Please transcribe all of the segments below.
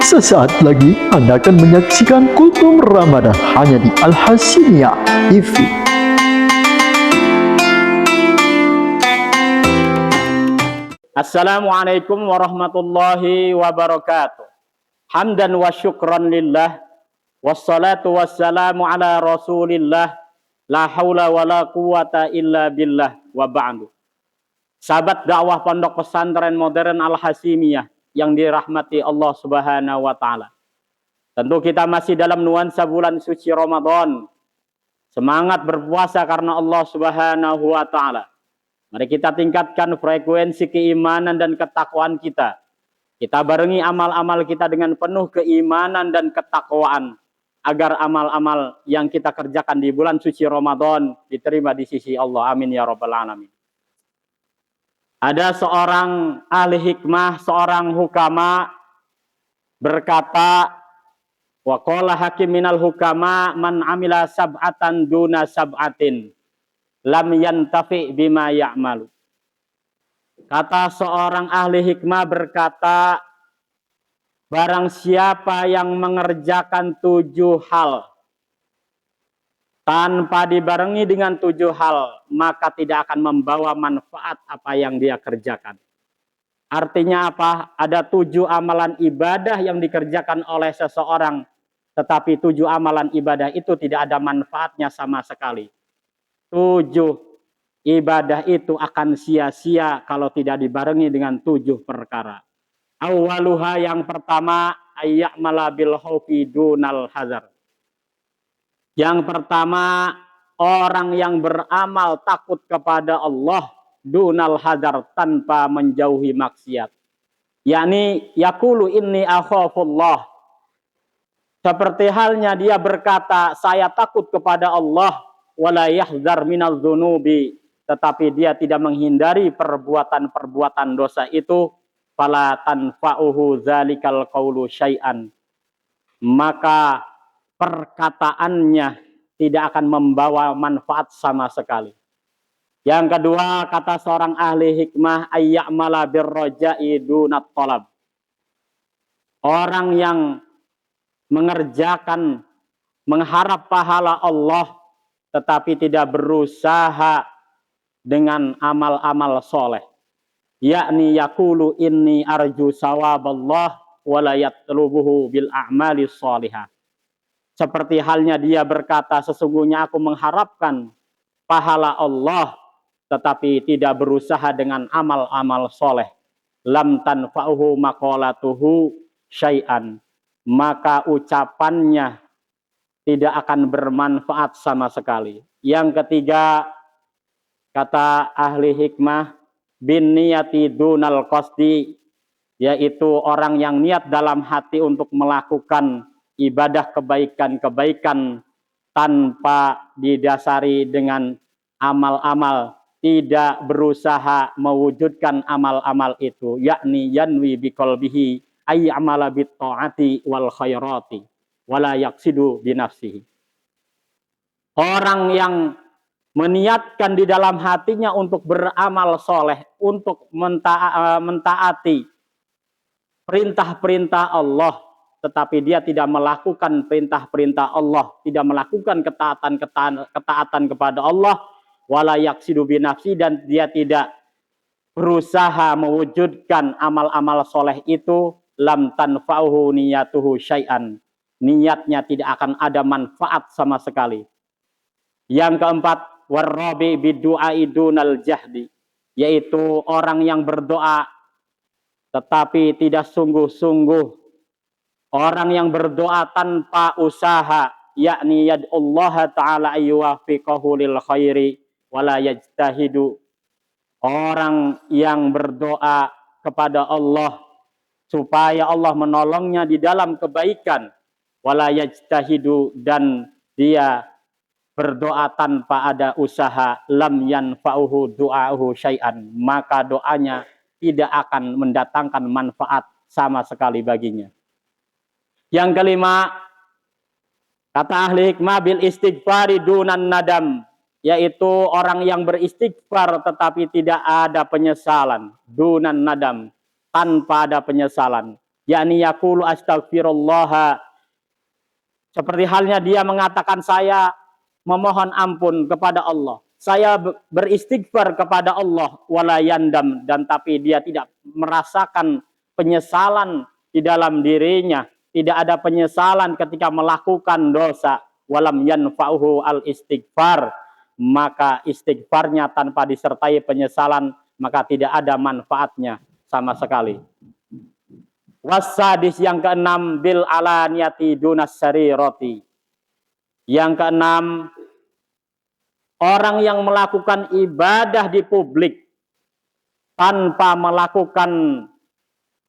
Sesaat lagi Anda akan menyaksikan Kultum Ramadan hanya di Al-Hasimiyah TV. Assalamualaikum warahmatullahi wabarakatuh. Hamdan wa syukran lillah, wassalatu wassalamu ala rasulillah, la hawla wa la quwata illa billah, wa ba'du. Sahabat dakwah Pondok Pesantren Modern Al-Hasimiyah yang dirahmati Allah Subhanahu wa taala. Tentu kita masih dalam nuansa bulan suci Ramadan. Semangat berpuasa karena Allah Subhanahu wa taala. Mari kita tingkatkan frekuensi keimanan dan ketakwaan kita. Kita barengi amal-amal kita dengan penuh keimanan dan ketakwaan agar amal-amal yang kita kerjakan di bulan suci Ramadan diterima di sisi Allah. Amin ya rabbal alamin. Ada seorang ahli hikmah, seorang hukama berkata, wa qala hakim minal hukama man amila sab'atan duna sab'atin lam yantafi bima ya'malu. Kata seorang ahli hikmah berkata, barang siapa yang mengerjakan 7 hal tanpa dibarengi dengan 7 hal, maka tidak akan membawa manfaat apa yang dia kerjakan. Artinya apa? Ada 7 amalan ibadah yang dikerjakan oleh seseorang, tetapi 7 amalan ibadah itu tidak ada manfaatnya sama sekali. 7 ibadah itu akan sia-sia kalau tidak dibarengi dengan 7 perkara. Awaluha, yang pertama, ayya'mala bil khaufi dunal hazar. Yang pertama, orang yang beramal takut kepada Allah dunal hazar, tanpa menjauhi maksiat. Yakni yaqulu inni akhafullah. Seperti halnya dia berkata, saya takut kepada Allah, wala yahzar minal dzunubi, tetapi dia tidak menghindari perbuatan-perbuatan dosa itu, fala tanfa'uhu zalikal qaulu syai'an. Maka perkataannya tidak akan membawa manfaat sama sekali. Yang kedua, kata seorang ahli hikmah, ayya'mala birroja'i dunat tolab. Orang yang mengerjakan, mengharap pahala Allah, tetapi tidak berusaha dengan amal-amal soleh. Yakni yaqulu inni arju sawaballah wala yatlubuhu bil a'mali sholihah. Seperti halnya dia berkata, sesungguhnya aku mengharapkan pahala Allah, tetapi tidak berusaha dengan amal-amal soleh. Lam tanfa'uhu maqalatuhu syai'an. Maka ucapannya tidak akan bermanfaat sama sekali. Yang ketiga, kata ahli hikmah, bin niyati dunal qasdi, yaitu orang yang niat dalam hati untuk melakukan ibadah kebaikan-kebaikan tanpa didasari dengan amal-amal, tidak berusaha mewujudkan amal-amal itu, yakni yanwi biqalbihi ay amala bit taati wal khairati wala yaqsidu bi nafsihi. Orang yang meniatkan di dalam hatinya untuk beramal soleh, untuk mentaati perintah-perintah Allah, tetapi dia tidak melakukan perintah-perintah Allah, tidak melakukan ketaatan kepada Allah, wala yaqsidu bi nafsi, dan dia tidak berusaha mewujudkan amal-amal soleh itu, lam tanfa'uhu niyatuhu syai'an. Niatnya tidak akan ada manfaat sama sekali. Yang keempat, warrabi bidu'ai dunal jahdi, yaitu orang yang berdoa tetapi tidak sungguh-sungguh. Orang yang berdoa tanpa usaha, yakni yad'ullaha ta'ala ayyuwafiqahu lil khairi wala yajtahidu. Orang yang berdoa kepada Allah supaya Allah menolongnya di dalam kebaikan, wala yajtahidu, dan dia berdoa tanpa ada usaha, lam yanfa'uhu du'ahu syai'an, maka doanya tidak akan mendatangkan manfaat sama sekali baginya. Yang kelima, kata ahli hikmah, bil istighfari dunan nadam, yaitu orang yang beristighfar tetapi tidak ada penyesalan, dunan nadam, tanpa ada penyesalan. yakni yaqulu astaghfirullah, seperti halnya dia mengatakan saya memohon ampun kepada Allah, saya beristighfar kepada Allah, wala yandam, dan tapi dia tidak merasakan penyesalan di dalam dirinya, tidak ada penyesalan ketika melakukan dosa, walam yanfa'uhu al istighfar, maka istighfarnya tanpa disertai penyesalan maka tidak ada manfaatnya sama sekali. Wasadis, yang keenam, bil alaniyati dunas sarirati. Yang keenam, orang yang melakukan ibadah di publik tanpa melakukan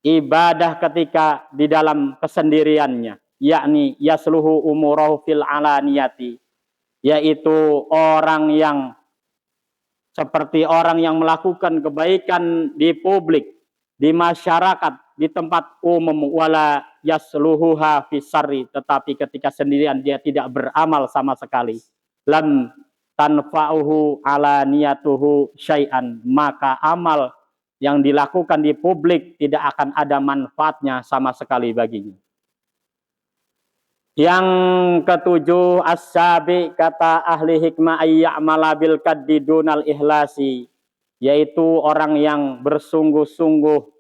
ibadah ketika di dalam kesendiriannya, yakni yasluhu umurahu fil alaniyati, yaitu orang yang seperti orang yang melakukan kebaikan di publik, di masyarakat, di tempat umum, wala yasluhuha fisari, tetapi ketika sendirian dia tidak beramal sama sekali, lam tanfa'uhu alaniyatuhu syai'an, maka amal yang dilakukan di publik tidak akan ada manfaatnya sama sekali baginya. Yang ketujuh, as-sabi, kata ahli hikmah, ayya'mala bil kaddi dunal ihlasi, yaitu orang yang bersungguh-sungguh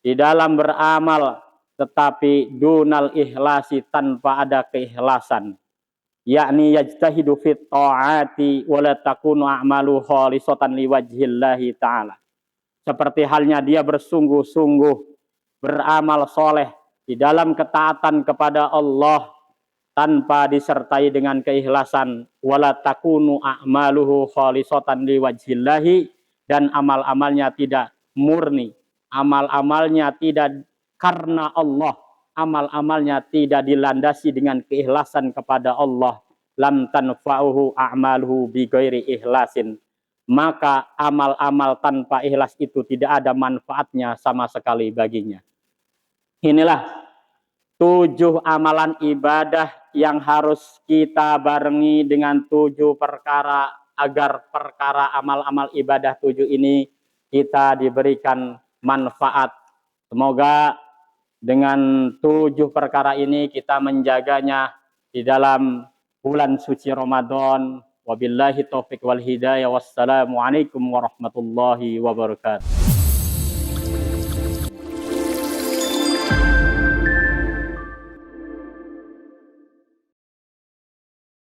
di dalam beramal tetapi dunal ihlasi, tanpa ada keikhlasan, yakni yajtahidu fit ta'ati wa la takunu a'malu khalisatan liwajhillahi ta'ala, seperti halnya dia bersungguh-sungguh beramal soleh di dalam ketaatan kepada Allah tanpa disertai dengan keikhlasan, wala takunu a'maluhu khalisatan liwajhillahi, dan amal-amalnya tidak murni, amal-amalnya tidak karena Allah, amal-amalnya tidak dilandasi dengan keikhlasan kepada Allah, lam tanfa'uhu a'maluhu bi ghairi ikhlasin, maka amal-amal tanpa ikhlas itu tidak ada manfaatnya sama sekali baginya. Inilah 7 amalan ibadah yang harus kita barengi dengan 7 perkara, agar perkara amal-amal ibadah 7 ini kita diberikan manfaat. Semoga dengan 7 perkara ini kita menjaganya di dalam bulan suci Ramadan. Wabillahi taufiq wal hidayah. Wassalamualaikum warahmatullahi wabarakatuh.